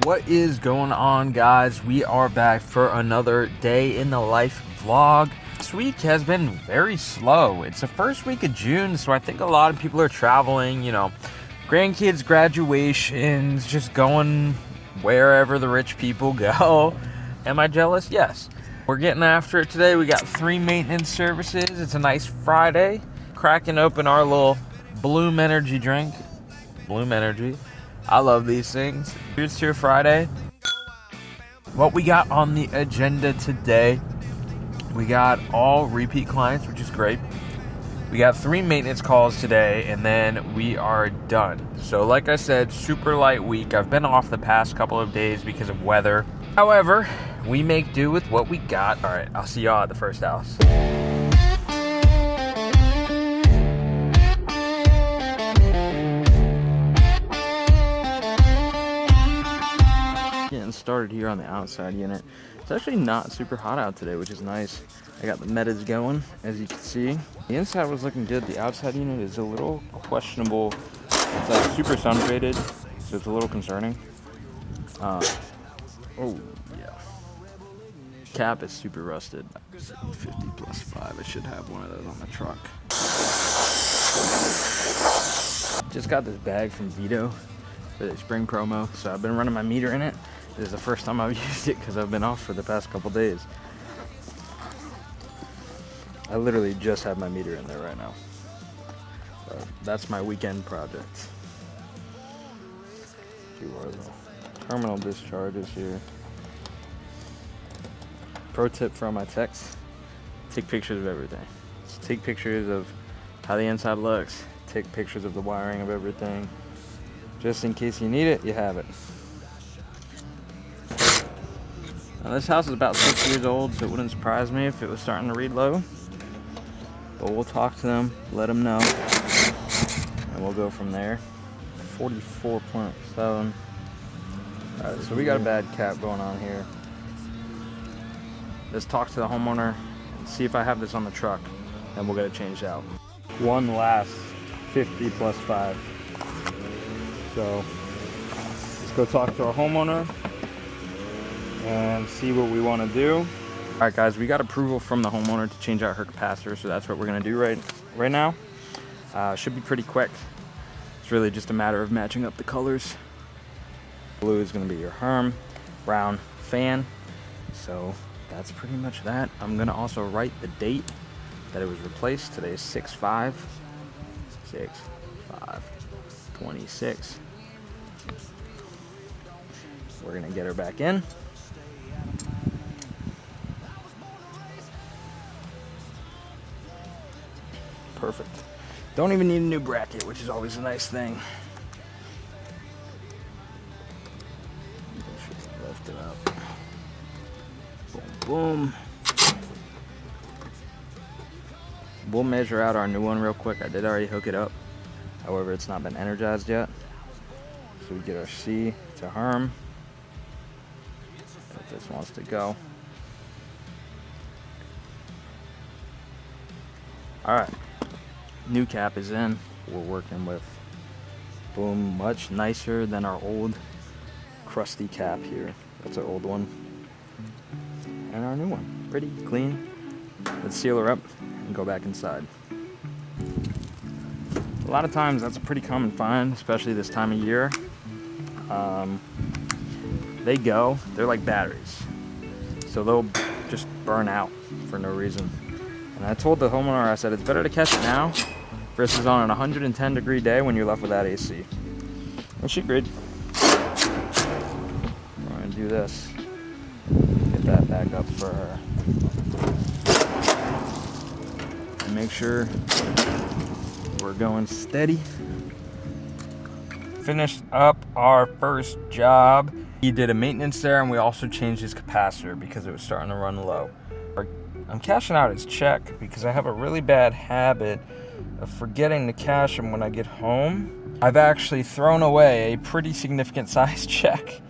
What is going on, guys? We are back for another day in the life vlog. This week has been very slow. It's the first week of June, so I think a lot of people are traveling, you know, grandkids graduations, just going wherever the rich people go. Am I jealous? Yes. We're getting after it today. We got 3 maintenance services. It's a nice Friday. Cracking open our little Bloom Energy drink. Bloom Energy. I love these things. Here's to your Friday. What we got on the agenda today, we got all repeat clients, which is great. We got 3 maintenance calls today, and then we are done. So like I said, super light week. I've been off the past couple of days because of weather. However, we make do with what we got. All right, I'll see y'all at the first house. Getting started here on the outside unit. It's actually not super hot out today, which is nice. I got the metas going, as you can see. The inside was looking good. The outside unit is a little questionable. It's like super sun rated, so it's a little concerning. Oh yeah. Cap is super rusted. 50+5. I should have one of those on the truck. Just got this bag from Vito for the spring promo, so I've been running my meter in it. This is the first time I've used it because I've been off for the past couple days. I literally just have my meter in there right now. But that's my weekend project. Do our little terminal discharges here. Pro tip from my techs: take pictures of everything. Just take pictures of how the inside looks. Take pictures of the wiring of everything. Just in case you need it, you have it. Now this house is about 6 years old, so it wouldn't surprise me if it was starting to read low. But we'll talk to them, let them know, and we'll go from there. 44.7. Alright, so we got a bad cap going on here. Let's talk to the homeowner and see if I have this on the truck, and we'll get it changed out. One last 50+5. So let's go talk to our homeowner and see what we want to do. All right, guys, we got approval from the homeowner to change out her capacitor, so that's what we're gonna do right now. Should be pretty quick. It's really just a matter of matching up the colors. Blue is gonna be your Herm, brown fan. So that's pretty much that. I'm gonna also write the date that it was replaced. Today is 6/5/26. We're gonna get her back in. Perfect. Don't even need a new bracket, which is always a nice thing. Lift it up. Boom, boom. We'll measure out our new one real quick. I did already hook it up. However, it's not been energized yet. So we get our C to Herm. If this wants to go. All right. New cap is in. We're working with Boom, much nicer than our old crusty cap here. That's our old one. And our new one. Pretty clean. Let's seal her up and go back inside. A lot of times that's a pretty common find, especially this time of year. They're like batteries. So they'll just burn out for no reason. And I told the homeowner, I said, it's better to catch it now versus on an 110-degree day when you're left without AC. And she agreed. We're gonna do this. Get that back up for her. And make sure we're going steady. Finished up our first job. He did a maintenance there, and we also changed his capacitor because it was starting to run low. I'm cashing out his check because I have a really bad habit of forgetting to cash him when I get home. I've actually thrown away a pretty significant size check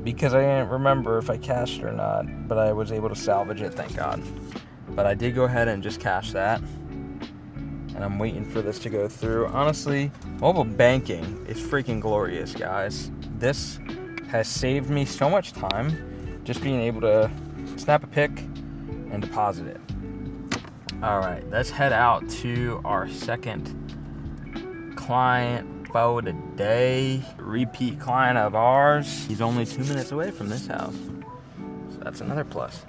because I didn't remember if I cashed it or not, but I was able to salvage it, thank God. But I did go ahead and just cash that, and I'm waiting for this to go through. Honestly, mobile banking is freaking glorious, guys. This has saved me so much time just being able to snap a pic and deposit it. All right, let's head out to our second client for the day. Repeat client of ours. He's only 2 minutes away from this house, so that's another plus.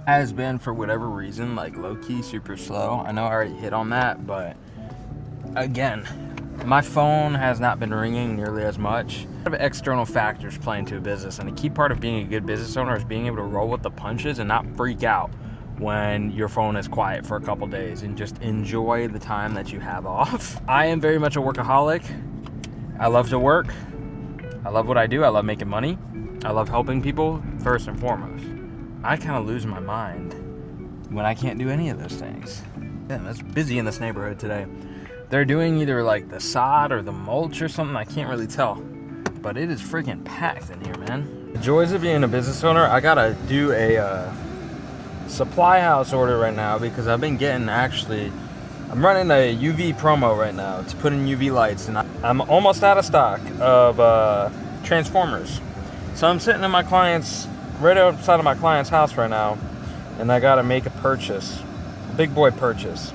Has been, for whatever reason, like low-key super slow. I know I already hit on that, but again, my phone has not been ringing nearly as much. A lot of external factors play into a business, and a key part of being a good business owner is being able to roll with the punches and not freak out when your phone is quiet for a couple days, and just enjoy the time that you have off. I am very much a workaholic. I love to work. I love what I do. I love making money. I love helping people first and foremost. I kind of lose my mind when I can't do any of those things. Damn, it's busy in this neighborhood today. They're doing either like the sod or the mulch or something. I can't really tell, but it is freaking packed in here, man. The joys of being a business owner. I gotta do a supply house order right now because I've been getting, I'm running a UV promo right now to put in UV lights, and I'm almost out of stock of transformers. So I'm sitting in my client's, right outside of my client's house right now, and I gotta make a purchase, a big boy purchase.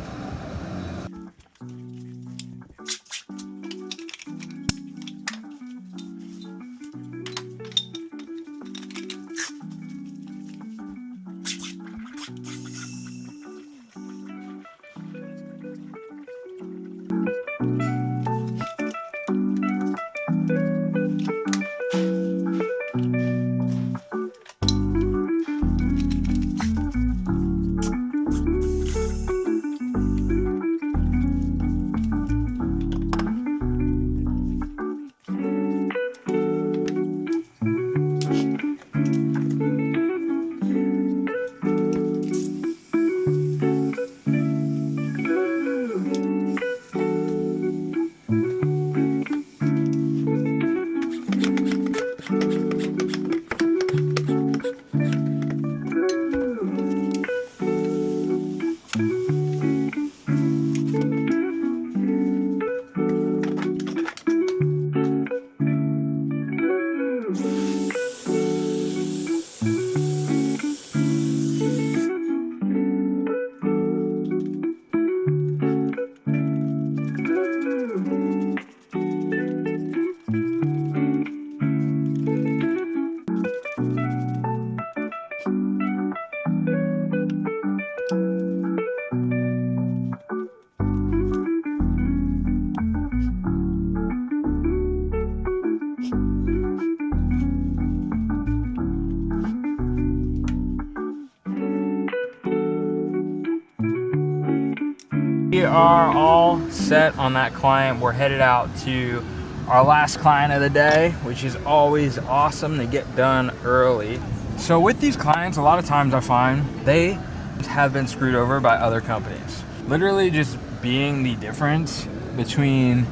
We are all set on that client. We're headed out to our last client of the day, which is always awesome to get done early. So with these clients, a lot of times I find they have been screwed over by other companies. Literally just being the difference between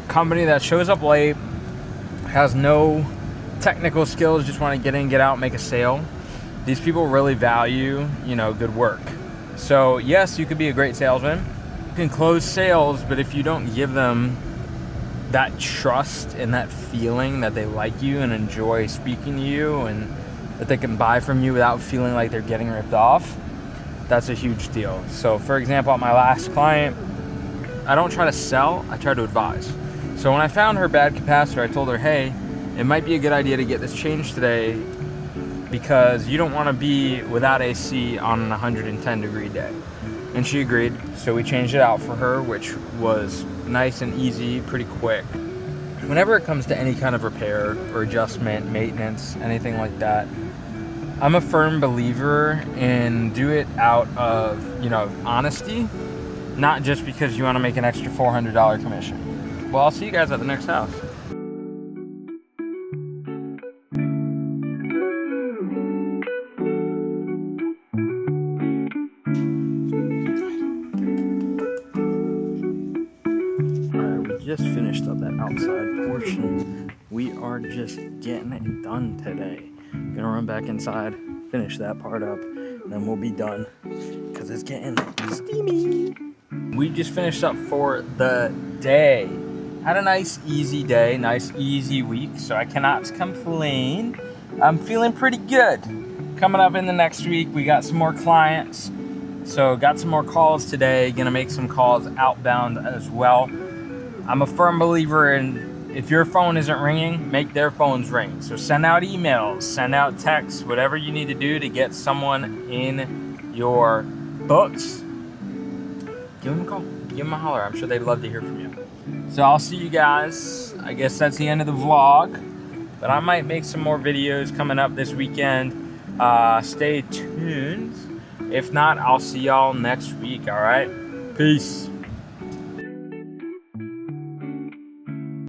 a company that shows up late, has no technical skills, just want to get in, get out, make a sale. These people really value, good work. So yes, you could be a great salesman. You can close sales, but if you don't give them that trust and that feeling that they like you and enjoy speaking to you and that they can buy from you without feeling like they're getting ripped off, that's a huge deal. So for example, at my last client, I don't try to sell, I try to advise. So when I found her bad capacitor, I told her, hey, it might be a good idea to get this changed today because you don't want to be without AC on an 110 degree day. And she agreed, so we changed it out for her, which was nice and easy, pretty quick. Whenever it comes to any kind of repair or adjustment, maintenance, anything like that, I'm a firm believer in do it out of, honesty, not just because you want to make an extra $400 commission. Well, I'll see you guys at the next house. Just finished up that outside portion. We are just getting it done today. Gonna run back inside, finish that part up, and then we'll be done because it's getting steamy. We just finished up for the day. Had a nice easy day, nice easy week, so I cannot complain. I'm feeling pretty good. Coming up in the next week, we got some more clients. So got some more calls today, gonna make some calls outbound as well. I'm a firm believer in if your phone isn't ringing, make their phones ring. So send out emails, send out texts, whatever you need to do to get someone in your books. Give them a call, give them a holler. I'm sure they'd love to hear from you. So I'll see you guys. I guess that's the end of the vlog, but I might make some more videos coming up this weekend. Stay tuned. If not, I'll see y'all next week, all right? Peace.